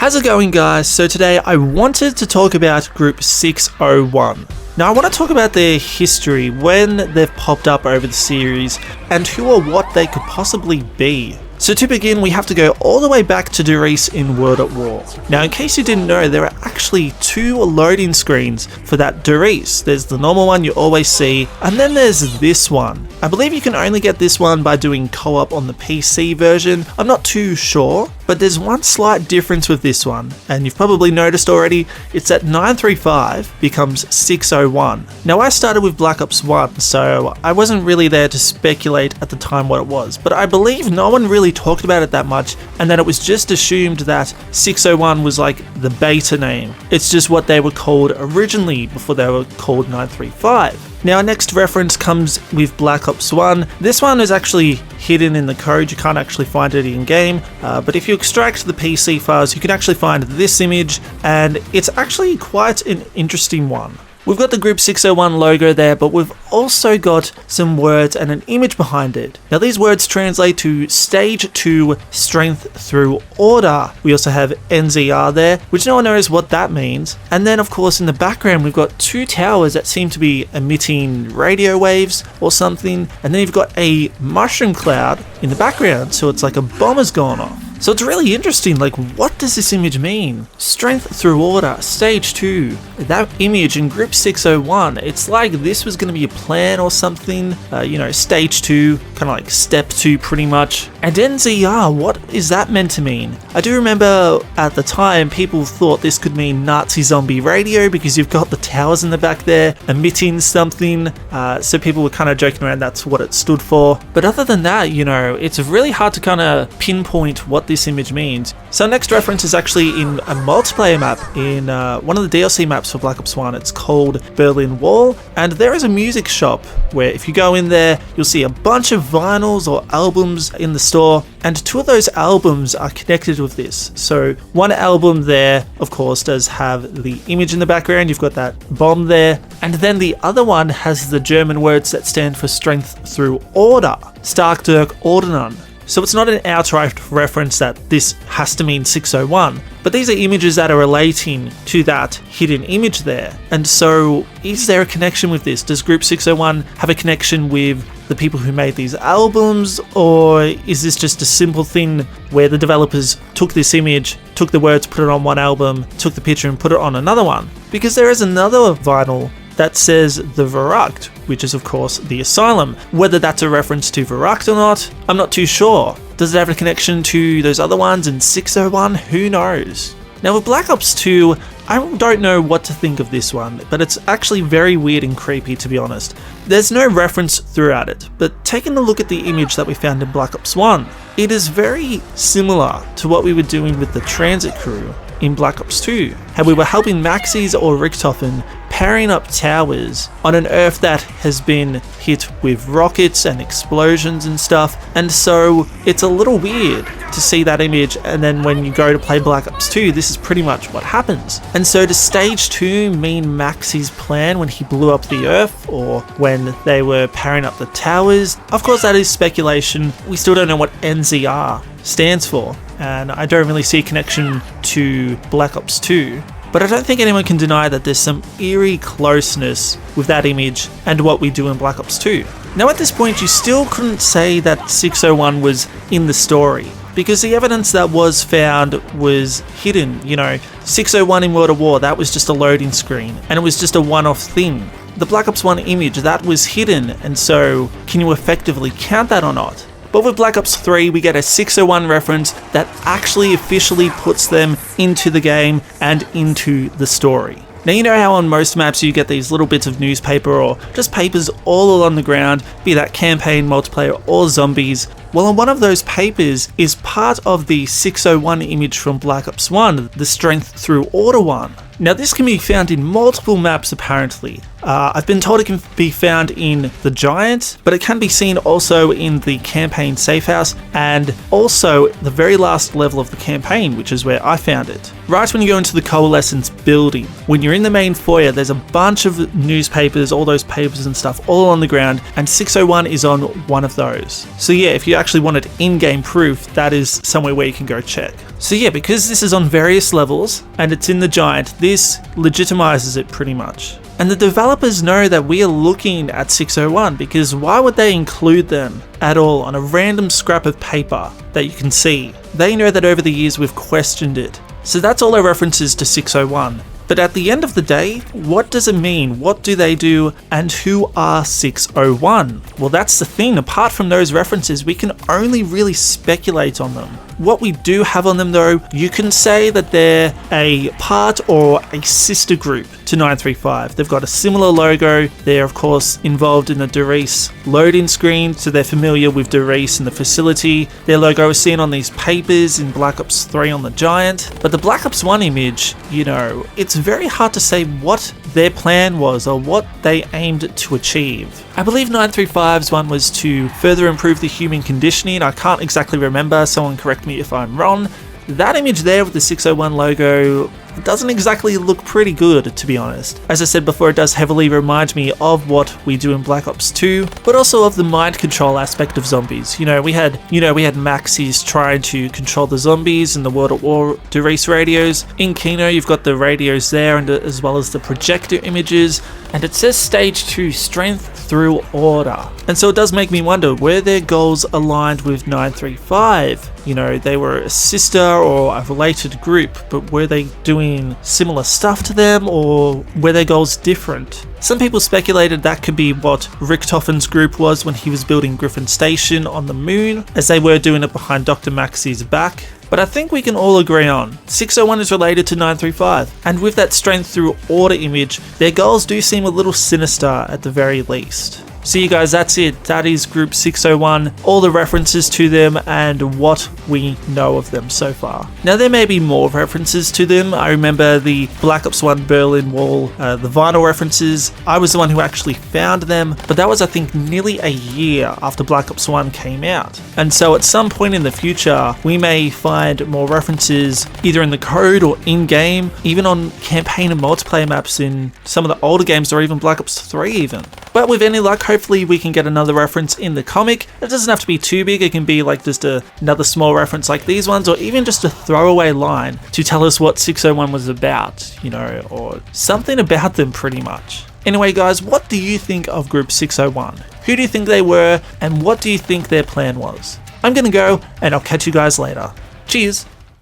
How's it going, guys? So today I wanted to talk about Group 601. Now I want to talk about their history, when they've popped up over the series, and who or what they could possibly be. So to begin, we have to go all the way back to Rissole in World at War. Now in case you didn't know, there are actually two loading screens for that Rissole. There's the normal one you always see, and then there's this one. I believe you can only get this one by doing co-op on the PC version. I'm not too sure, but there's one slight difference with this one, and you've probably noticed already, it's that 935 becomes 601. Now I started with Black Ops 1, so I wasn't really there to speculate at the time what it was, but I believe no one really talked about it that much, and that it was just assumed that 601 was like the beta name. It's just what they were called originally before they were called 935. Now our next reference comes with Black Ops 1. This one is actually hidden in the code, you can't actually find it in game, but if you extract the PC files you can actually find this image, and it's actually quite an interesting one. We've got the Group 601 logo there, but we've also got some words and an image behind it. Now these words translate to Stage 2 Strength Through Order. We also have NZR there, which no one knows what that means. And then of course in the background we've got two towers that seem to be emitting radio waves or something. And then you've got a mushroom cloud in the background, so it's like a bomber's gone off. So it's really interesting, like what does this image mean? Strength Through Order, Stage 2. That image in Group 601, it's like this was going to be a plan or something, Stage 2, kind of like Step 2 pretty much. And NZR, what is that meant to mean? I do remember at the time people thought this could mean Nazi zombie radio because you've got the towers in the back there emitting something, so people were kind of joking around that's what it stood for. But other than that, it's really hard to kind of pinpoint what this image means. So next reference is actually in a multiplayer map in one of the DLC maps for Black Ops 1. It's called Berlin Wall, and there is a music shop where if you go in there you'll see a bunch of vinyls or albums in the store, and two of those albums are connected with this. So one album there of course does have the image in the background, you've got that bomb there, and then the other one has the German words that stand for Strength Through Order, Stark durch Ordnung. So it's not an outright reference that this has to mean 601, but these are images that are relating to that hidden image there. And so is there a connection with this? Does Group 601 have a connection with the people who made these albums, or is this just a simple thing where the developers took this image, took the words, put it on one album, took the picture and put it on another one? Because there is another vinyl that says the Verrucht, which is of course the Asylum. Whether that's a reference to Verrucht or not, I'm not too sure. Does it have a connection to those other ones in 601? Who knows? Now with Black Ops 2, I don't know what to think of this one, but it's actually very weird and creepy, to be honest. There's no reference throughout it, but taking a look at the image that we found in Black Ops 1, it is very similar to what we were doing with the transit crew in Black Ops 2, how we were helping Maxis or Richthofen powering up towers on an Earth that has been hit with rockets and explosions and stuff, and so it's a little weird to see that image, and then when you go to play Black Ops 2, this is pretty much what happens. And so does Stage 2 mean Maxi's plan when he blew up the Earth, or when they were powering up the towers? Of course that is speculation, we still don't know what NZR stands for, and I don't really see a connection to Black Ops 2. But I don't think anyone can deny that there's some eerie closeness with that image and what we do in Black Ops 2. Now at this point you still couldn't say that 601 was in the story, because the evidence that was found was hidden. 601 in World at War, that was just a loading screen, and it was just a one-off thing. The Black Ops 1 image, that was hidden, and so can you effectively count that or not? But with Black Ops 3, we get a 601 reference that actually officially puts them into the game and into the story. Now you know how on most maps you get these little bits of newspaper or just papers all along the ground, be that campaign, multiplayer or zombies. Well, on one of those papers is part of the 601 image from Black Ops 1, the Strength Through Order one. Now this can be found in multiple maps apparently. I've been told it can be found in the Giant, but it can be seen also in the campaign safe house and also the very last level of the campaign, which is where I found it. Right when you go into the Coalescence building, when you're in the main foyer, there's a bunch of newspapers, all those papers and stuff all on the ground, and 601 is on one of those. So yeah, if you actually wanted in-game proof, that is somewhere where you can go check. So yeah, because this is on various levels and it's in the Giant, this legitimizes it pretty much. And the developers know that we are looking at 601, because why would they include them at all on a random scrap of paper that you can see? They know that over the years we've questioned it. So that's all our references to 601. But at the end of the day, what does it mean? What do they do? And who are 601? Well, that's the thing. Apart from those references, we can only really speculate on them. What we do have on them though, you can say that they're a part or a sister group to 935. They've got a similar logo. They're of course involved in the Doris loading screen, so they're familiar with Doris and the facility. Their logo is seen on these papers in Black Ops 3 on the Giant. But the Black Ops 1 image, it's very hard to say what their plan was or what they aimed to achieve. I believe 935's one was to further improve the human conditioning. I can't exactly remember, someone correct me if I'm wrong. That image there with the 601 logo doesn't exactly look pretty good, to be honest. As I said before, it does heavily remind me of what we do in Black Ops 2, but also of the mind control aspect of zombies. We had Maxis trying to control the zombies in the World at War Doris radios. In Kino, you've got the radios there, and as well as the projector images, and it says Stage 2 Strength through Order. And so it does make me wonder, were their goals aligned with 935? They were a sister or a related group, but were they doing similar stuff to them, or were their goals different? Some people speculated that could be what Richtofen's group was when he was building Griffin Station on the moon, as they were doing it behind Dr. Maxi's back. But I think we can all agree on 601 is related to 935, and with that Strength through Order image, their goals do seem a little sinister at the very least. So you guys, that's it. That is Group 601, all the references to them and what we know of them so far. Now there may be more references to them. I remember the Black Ops 1 Berlin Wall, the vinyl references. I was the one who actually found them, but that was I think nearly a year after Black Ops 1 came out. And so at some point in the future, we may find more references either in the code or in-game, even on campaign and multiplayer maps in some of the older games or even Black Ops 3 even. But with any luck, hopefully we can get another reference in the comic. It doesn't have to be too big, it can be like just another small reference like these ones, or even just a throwaway line to tell us what 601 was about, or something about them pretty much. Anyway guys, what do you think of Group 601? Who do you think they were, and what do you think their plan was? I'm gonna go, and I'll catch you guys later. Cheers!